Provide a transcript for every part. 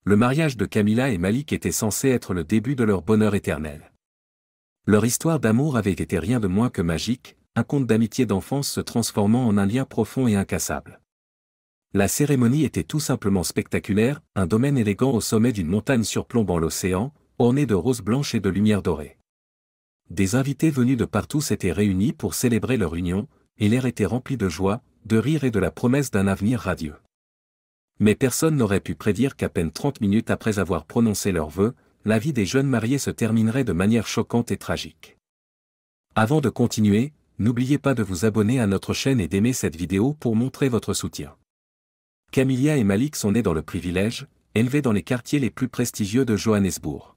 Le mariage de Camilla et Malik était censé être le début de leur bonheur éternel. Leur histoire d'amour avait été rien de moins que magique, un conte d'amitié d'enfance se transformant en un lien profond et incassable. La cérémonie était tout simplement spectaculaire, un domaine élégant au sommet d'une montagne surplombant l'océan, orné de roses blanches et de lumière dorée. Des invités venus de partout s'étaient réunis pour célébrer leur union, et l'air était rempli de joie, de rire et de la promesse d'un avenir radieux. Mais personne n'aurait pu prédire qu'à peine 30 minutes après avoir prononcé leurs vœux, la vie des jeunes mariés se terminerait de manière choquante et tragique. Avant de continuer, n'oubliez pas de vous abonner à notre chaîne et d'aimer cette vidéo pour montrer votre soutien. Camilla et Malik sont nés dans le privilège, élevés dans les quartiers les plus prestigieux de Johannesburg.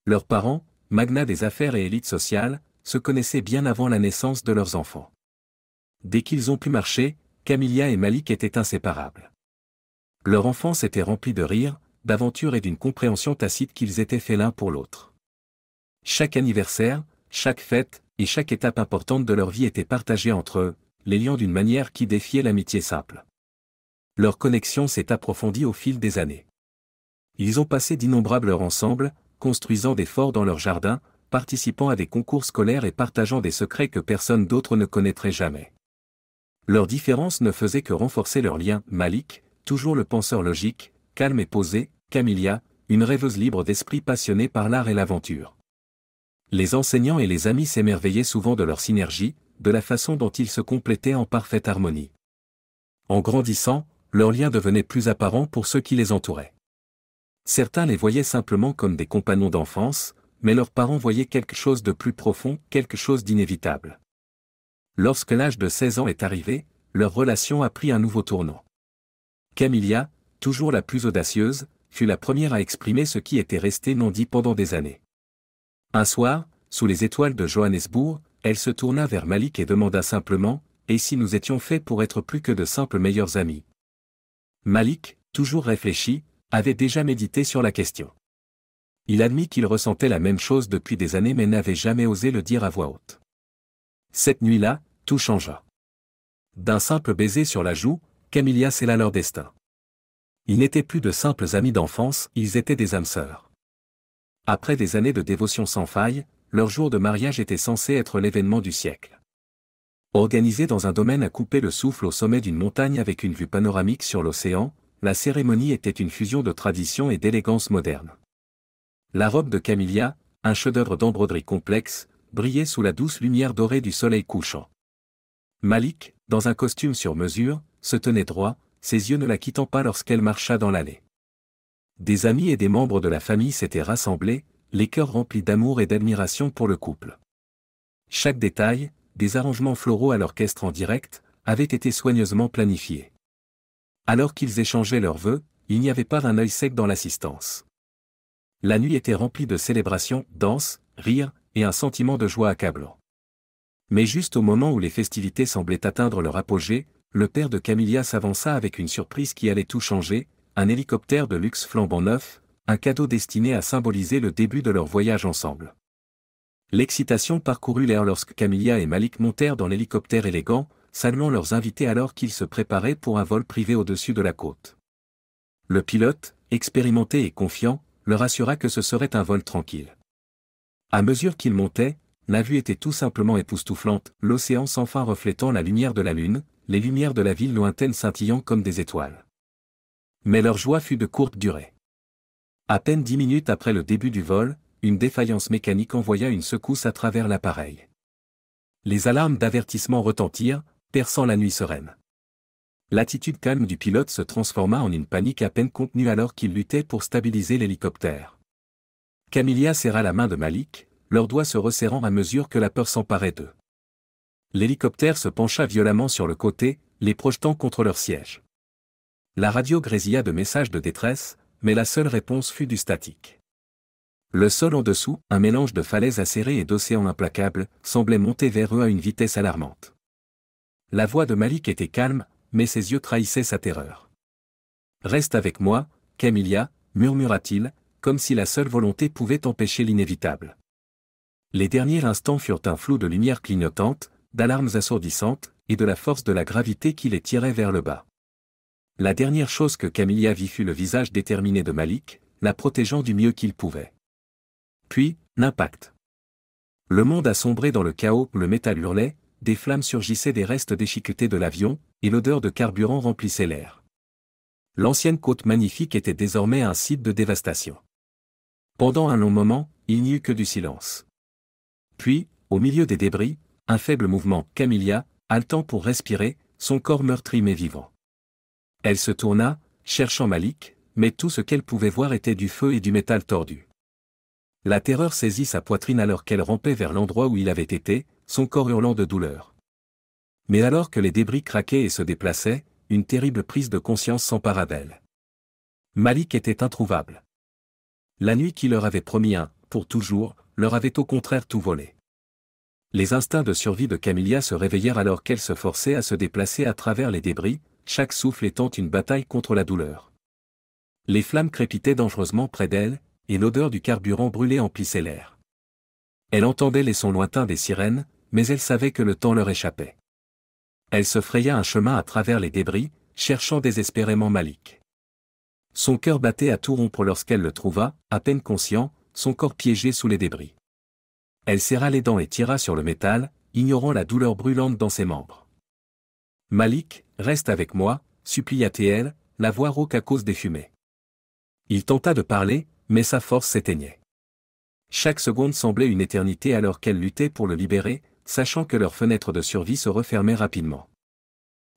Leurs parents, magnats des affaires et élites sociales, se connaissaient bien avant la naissance de leurs enfants. Dès qu'ils ont pu marcher, Camilla et Malik étaient inséparables. Leur enfance était remplie de rires, d'aventures et d'une compréhension tacite qu'ils étaient faits l'un pour l'autre. Chaque anniversaire, chaque fête, et chaque étape importante de leur vie était partagée entre eux, les liant d'une manière qui défiait l'amitié simple. Leur connexion s'est approfondie au fil des années. Ils ont passé d'innombrables heures ensemble, construisant des forts dans leur jardin, participant à des concours scolaires et partageant des secrets que personne d'autre ne connaîtrait jamais. Leurs différences ne faisaient que renforcer leur lien. Malik, toujours le penseur logique, calme et posé, Camilla, une rêveuse libre d'esprit passionnée par l'art et l'aventure. Les enseignants et les amis s'émerveillaient souvent de leur synergie, de la façon dont ils se complétaient en parfaite harmonie. En grandissant, leur lien devenait plus apparent pour ceux qui les entouraient. Certains les voyaient simplement comme des compagnons d'enfance, mais leurs parents voyaient quelque chose de plus profond, quelque chose d'inévitable. Lorsque l'âge de 16 ans est arrivé, leur relation a pris un nouveau tournant. Camilla, toujours la plus audacieuse, fut la première à exprimer ce qui était resté non dit pendant des années. Un soir, sous les étoiles de Johannesburg, elle se tourna vers Malik et demanda simplement « Et si nous étions faits pour être plus que de simples meilleurs amis ?» Malik, toujours réfléchi, avait déjà médité sur la question. Il admit qu'il ressentait la même chose depuis des années mais n'avait jamais osé le dire à voix haute. Cette nuit-là, tout changea. D'un simple baiser sur la joue, Camilla scella leur destin. Ils n'étaient plus de simples amis d'enfance, ils étaient des âmes sœurs. Après des années de dévotion sans faille, leur jour de mariage était censé être l'événement du siècle. Organisé dans un domaine à couper le souffle au sommet d'une montagne avec une vue panoramique sur l'océan, la cérémonie était une fusion de tradition et d'élégance moderne. La robe de Camilla, un chef-d'œuvre d'embroderie complexe, brillait sous la douce lumière dorée du soleil couchant. Malik, dans un costume sur mesure, se tenait droit, ses yeux ne la quittant pas lorsqu'elle marcha dans l'allée. Des amis et des membres de la famille s'étaient rassemblés, les cœurs remplis d'amour et d'admiration pour le couple. Chaque détail, des arrangements floraux à l'orchestre en direct, avait été soigneusement planifié. Alors qu'ils échangeaient leurs vœux, il n'y avait pas un œil sec dans l'assistance. La nuit était remplie de célébrations, danses, rires, et un sentiment de joie accablant. Mais juste au moment où les festivités semblaient atteindre leur apogée, le père de Camilla s'avança avec une surprise qui allait tout changer, un hélicoptère de luxe flambant neuf, un cadeau destiné à symboliser le début de leur voyage ensemble. L'excitation parcourut l'air lorsque Camilla et Malik montèrent dans l'hélicoptère élégant, saluant leurs invités alors qu'ils se préparaient pour un vol privé au-dessus de la côte. Le pilote, expérimenté et confiant, leur assura que ce serait un vol tranquille. À mesure qu'ils montaient, la vue était tout simplement époustouflante, l'océan sans fin reflétant la lumière de la lune, les lumières de la ville lointaine scintillant comme des étoiles. Mais leur joie fut de courte durée. À peine 10 minutes après le début du vol, une défaillance mécanique envoya une secousse à travers l'appareil. Les alarmes d'avertissement retentirent, perçant la nuit sereine. L'attitude calme du pilote se transforma en une panique à peine contenue alors qu'il luttait pour stabiliser l'hélicoptère. Camilla serra la main de Malik, leurs doigts se resserrant à mesure que la peur s'emparait d'eux. L'hélicoptère se pencha violemment sur le côté, les projetant contre leur siège. La radio grésilla de messages de détresse, mais la seule réponse fut du statique. Le sol en dessous, un mélange de falaises acérées et d'océans implacables, semblait monter vers eux à une vitesse alarmante. La voix de Malik était calme, mais ses yeux trahissaient sa terreur. « Reste avec moi, Camilla » murmura-t-il, comme si la seule volonté pouvait empêcher l'inévitable. Les derniers instants furent un flou de lumière clignotante, d'alarmes assourdissantes, et de la force de la gravité qui les tirait vers le bas. La dernière chose que Camilla vit fut le visage déterminé de Malik, la protégeant du mieux qu'il pouvait. Puis, l'impact. Le monde a sombré dans le chaos, le métal hurlait, des flammes surgissaient des restes déchiquetés de l'avion, et l'odeur de carburant remplissait l'air. L'ancienne côte magnifique était désormais un site de dévastation. Pendant un long moment, il n'y eut que du silence. Puis, au milieu des débris, un faible mouvement, Camilla, haletant pour respirer, son corps meurtri mais vivant. Elle se tourna, cherchant Malik, mais tout ce qu'elle pouvait voir était du feu et du métal tordu. La terreur saisit sa poitrine alors qu'elle rampait vers l'endroit où il avait été, son corps hurlant de douleur. Mais alors que les débris craquaient et se déplaçaient, une terrible prise de conscience s'empara d'elle. Malik était introuvable. La nuit qui leur avait promis pour toujours, leur avait au contraire tout volé. Les instincts de survie de Camilla se réveillèrent alors qu'elle se forçait à se déplacer à travers les débris, chaque souffle étant une bataille contre la douleur. Les flammes crépitaient dangereusement près d'elle, et l'odeur du carburant brûlé emplissait l'air. Elle entendait les sons lointains des sirènes, mais elle savait que le temps leur échappait. Elle se fraya un chemin à travers les débris, cherchant désespérément Malik. Son cœur battait à tout rompre lorsqu'elle le trouva, à peine conscient, son corps piégé sous les débris. Elle serra les dents et tira sur le métal, ignorant la douleur brûlante dans ses membres. « Malik, reste avec moi » supplia-t-elle, la voix rauque à cause des fumées. Il tenta de parler, mais sa force s'éteignait. Chaque seconde semblait une éternité alors qu'elle luttait pour le libérer, sachant que leur fenêtre de survie se refermait rapidement.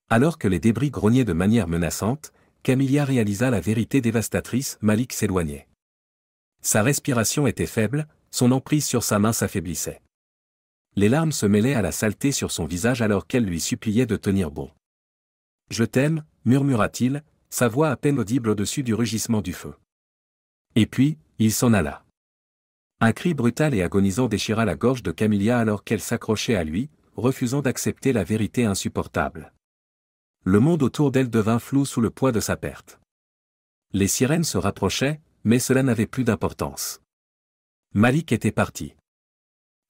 Alors que les débris grognaient de manière menaçante, Camilla réalisa la vérité dévastatrice, Malik s'éloignait. Sa respiration était faible, son emprise sur sa main s'affaiblissait. Les larmes se mêlaient à la saleté sur son visage alors qu'elle lui suppliait de tenir bon. « Je t'aime » murmura-t-il, sa voix à peine audible au-dessus du rugissement du feu. Et puis, il s'en alla. Un cri brutal et agonisant déchira la gorge de Camilla alors qu'elle s'accrochait à lui, refusant d'accepter la vérité insupportable. Le monde autour d'elle devint flou sous le poids de sa perte. Les sirènes se rapprochaient, mais cela n'avait plus d'importance. Malik était parti.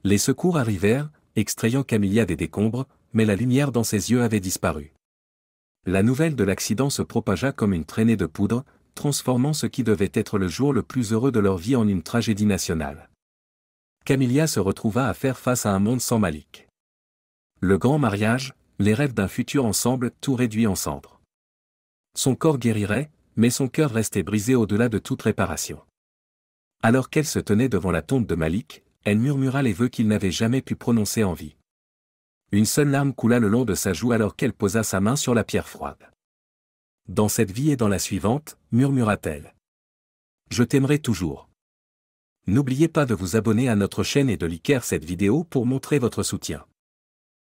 Les secours arrivèrent, extrayant Camilla des décombres, mais la lumière dans ses yeux avait disparu. La nouvelle de l'accident se propagea comme une traînée de poudre, transformant ce qui devait être le jour le plus heureux de leur vie en une tragédie nationale. Camilla se retrouva à faire face à un monde sans Malik. Le grand mariage, les rêves d'un futur ensemble, tout réduit en cendres. Son corps guérirait, mais son cœur restait brisé au-delà de toute réparation. Alors qu'elle se tenait devant la tombe de Malik, elle murmura les vœux qu'il n'avait jamais pu prononcer en vie. Une seule larme coula le long de sa joue alors qu'elle posa sa main sur la pierre froide. « Dans cette vie et dans la suivante, murmura-t-elle. Je t'aimerai toujours. » N'oubliez pas de vous abonner à notre chaîne et de liker cette vidéo pour montrer votre soutien.